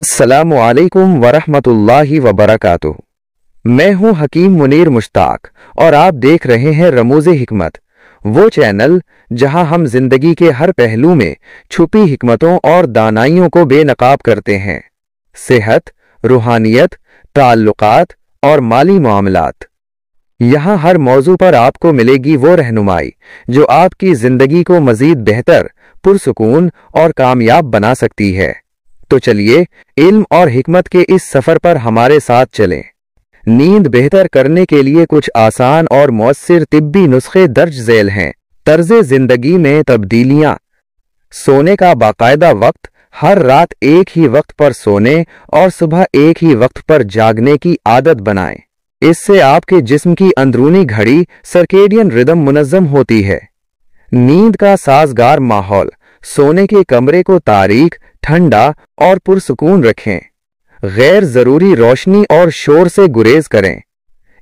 अस्सलामु अलैकुम वरहमतुल्लाहि वबरकातुहू। मैं हूं हकीम मुनीर मुश्ताक और आप देख रहे हैं रमूज़े हिकमत, वो चैनल जहां हम जिंदगी के हर पहलू में छुपी हिकमतों और दानाइयों को बेनकाब करते हैं। सेहत, रूहानियत, ताल्लुकात और माली मामलात। यहाँ हर मौजू पर आपको मिलेगी वो रहनुमाई जो आपकी जिंदगी को मजीद बेहतर, पुरसुकून और कामयाब बना सकती है। तो चलिए इल्म और हिकमत के इस सफर पर हमारे साथ चलें। नींद बेहतर करने के लिए कुछ आसान और मौसर तिब्बी नुस्खे दर्ज झेल हैं। तर्ज़े जिंदगी में तब्दीलियां। सोने का बाकायदा वक्त। हर रात एक ही वक्त पर सोने और सुबह एक ही वक्त पर जागने की आदत बनाएं। इससे आपके जिस्म की अंदरूनी घड़ी सर्केडियन रिदम मुनज़्ज़म होती है। नींद का साजगार माहौल। सोने के कमरे को तारीक, ठंडा और पुरसुकून रखें। गैर जरूरी रोशनी और शोर से गुरेज करें।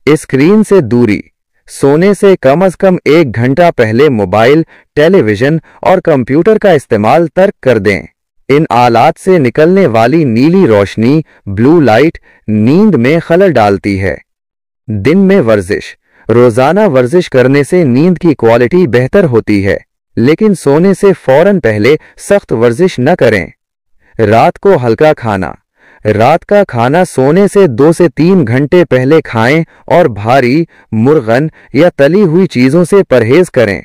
स्क्रीन से दूरी। सोने से कम एक घंटा पहले मोबाइल, टेलीविजन और कंप्यूटर का इस्तेमाल तर्क कर दें। इन आलात से निकलने वाली नीली रोशनी, ब्लू लाइट, नींद में खलल डालती है। दिन में वर्जिश। रोजाना वर्जिश करने से नींद की क्वालिटी बेहतर होती है, लेकिन सोने से फौरन पहले सख्त वर्जिश न करें। रात को हल्का खाना। रात का खाना सोने से 2 से 3 घंटे पहले खाएं और भारी, मुर्गन या तली हुई चीजों से परहेज करें।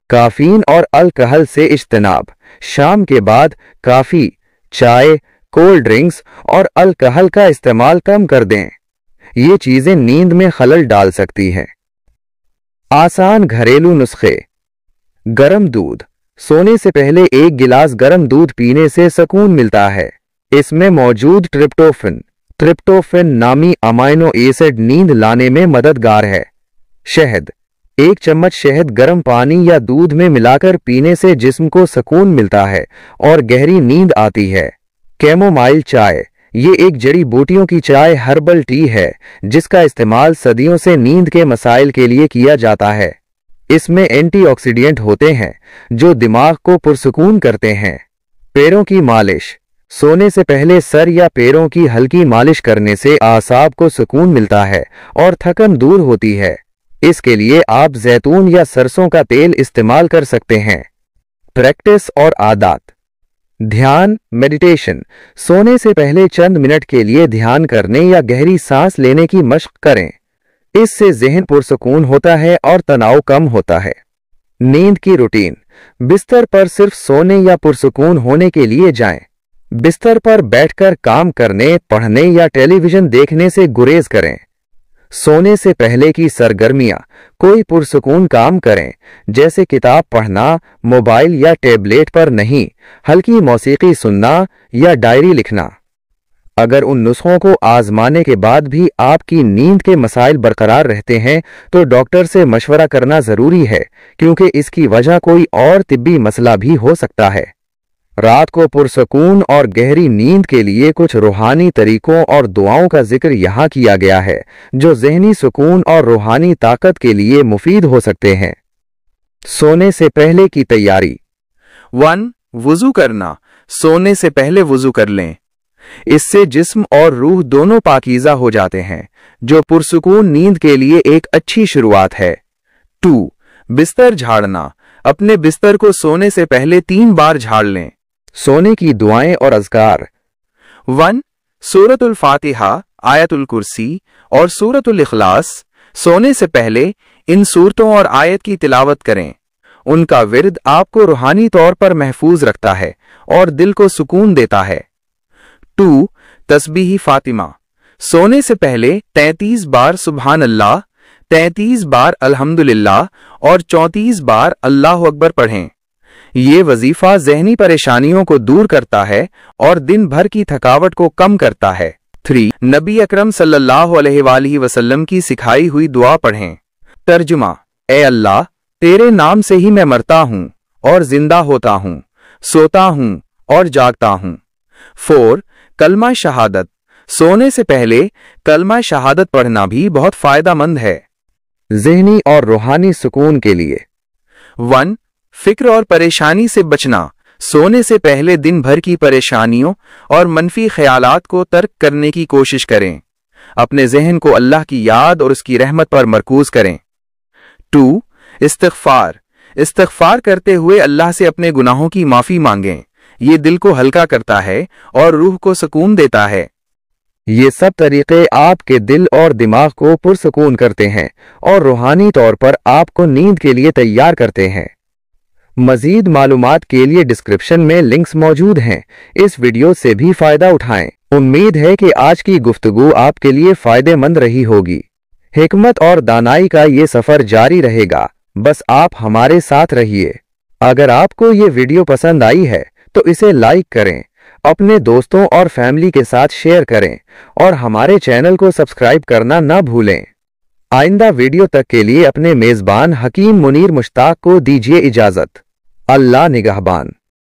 काफीन और अल्कोहल से इज्तनाब। शाम के बाद काफी, चाय, कोल्ड ड्रिंक्स और अल्कोहल का इस्तेमाल कम कर दें। ये चीजें नींद में खलल डाल सकती हैं। आसान घरेलू नुस्खे। गरम दूध। सोने से पहले 1 गिलास गरम दूध पीने से सुकून मिलता है। इसमें मौजूद ट्रिप्टोफैन नामी अमाइनो एसिड नींद लाने में मददगार है। शहद। 1 चम्मच शहद गर्म पानी या दूध में मिलाकर पीने से जिस्म को सुकून मिलता है और गहरी नींद आती है। कैमोमाइल चाय। ये एक जड़ी बूटियों की चाय हर्बल टी है जिसका इस्तेमाल सदियों से नींद के मसाइल के लिए किया जाता है। इसमें एंटीऑक्सीडेंट होते हैं जो दिमाग को पुरसुकून करते हैं। पैरों की मालिश। सोने से पहले सर या पैरों की हल्की मालिश करने से आसाब को सुकून मिलता है और थकन दूर होती है। इसके लिए आप जैतून या सरसों का तेल इस्तेमाल कर सकते हैं। प्रैक्टिस और आदत। ध्यान, मेडिटेशन। सोने से पहले चंद मिनट के लिए ध्यान करने या गहरी सांस लेने की मशक करें। इससे ज़हन पुरसुकून होता है और तनाव कम होता है। नींद की रूटीन। बिस्तर पर सिर्फ सोने या पुरसुकून होने के लिए जाएं। बिस्तर पर बैठकर काम करने, पढ़ने या टेलीविजन देखने से गुरेज करें। सोने से पहले की सरगर्मियां। कोई पुरसुकून काम करें, जैसे किताब पढ़ना, मोबाइल या टैबलेट पर नहीं, हल्की मौसीकी सुनना या डायरी लिखना। अगर उन नुस्खों को आजमाने के बाद भी आपकी नींद के मसाइल बरकरार रहते हैं तो डॉक्टर से मशवरा करना जरूरी है, क्योंकि इसकी वजह कोई और तिब्बी मसला भी हो सकता है। रात को पुरसुकून और गहरी नींद के लिए कुछ रूहानी तरीकों और दुआओं का जिक्र यहाँ किया गया है जो ज़हनी सुकून और रूहानी ताकत के लिए मुफीद हो सकते हैं। सोने से पहले की तैयारी। 1. वुजू करना। सोने से पहले वुजू कर लें। इससे जिस्म और रूह दोनों पाकीज़ा हो जाते हैं, जो पुरसुकून नींद के लिए एक अच्छी शुरुआत है। 2. बिस्तर झाड़ना। अपने बिस्तर को सोने से पहले 3 बार झाड़ लें। सोने की दुआएं और अज़कार। 1. सूरतुल फातिहा, आयतुल कुर्सी और सूरतुल इखलास। सोने से पहले इन सूरतों और आयत की तिलावत करें। उनका विर्द आपको रूहानी तौर पर महफूज रखता है और दिल को सुकून देता है। 2. तस्बीह फातिमा। सोने से पहले 33 बार सुबहान अल्लाह, 33 बार अल्हम्दुलिल्लाह और 34 बार अल्लाह अकबर पढ़ें। ये वजीफा ज़हनी परेशानियों को दूर करता है और दिन भर की थकावट को कम करता है। 3. नबी अकरम सल्लल्लाहु अलैहि वसल्लम की सिखाई हुई दुआ पढ़ें। तर्जुमा। ए अल्लाह, तेरे नाम से ही मैं मरता हूँ और जिंदा होता हूँ, सोता हूँ और जागता हूँ। 4. कलमा शहादत। सोने से पहले कलमा शहादत पढ़ना भी बहुत फायदेमंद है। ज़हनी और रूहानी सुकून के लिए। 1. फिक्र और परेशानी से बचना। सोने से पहले दिन भर की परेशानियों और मनफी ख्यालात को तर्क करने की कोशिश करें। अपने जहन को अल्लाह की याद और उसकी रहमत पर मरकूज करें। 2. इस्तिग़फ़ार। इस्तिग़फ़ार करते हुए अल्लाह से अपने गुनाहों की माफ़ी मांगें। ये दिल को हल्का करता है और रूह को सुकून देता है। ये सब तरीक़े आपके दिल और दिमाग को पुरसुकून करते हैं और रूहानी तौर पर आपको नींद के लिए तैयार करते हैं। मज़ीद मालूमात के लिए डिस्क्रिप्शन में लिंक्स मौजूद हैं। इस वीडियो से भी फ़ायदा उठाएं। उम्मीद है कि आज की गुफ्तगू आपके लिए फ़ायदेमंद रही होगी। हिकमत और दानाई का ये सफ़र जारी रहेगा, बस आप हमारे साथ रहिए। अगर आपको ये वीडियो पसंद आई है तो इसे लाइक करें, अपने दोस्तों और फैमिली के साथ शेयर करें और हमारे चैनल को सब्सक्राइब करना ना भूलें। आइंदा वीडियो तक के लिए अपने मेज़बान हकीम मुनीर मुश्ताक को दीजिए इजाज़त। अल्लाह निगहबान।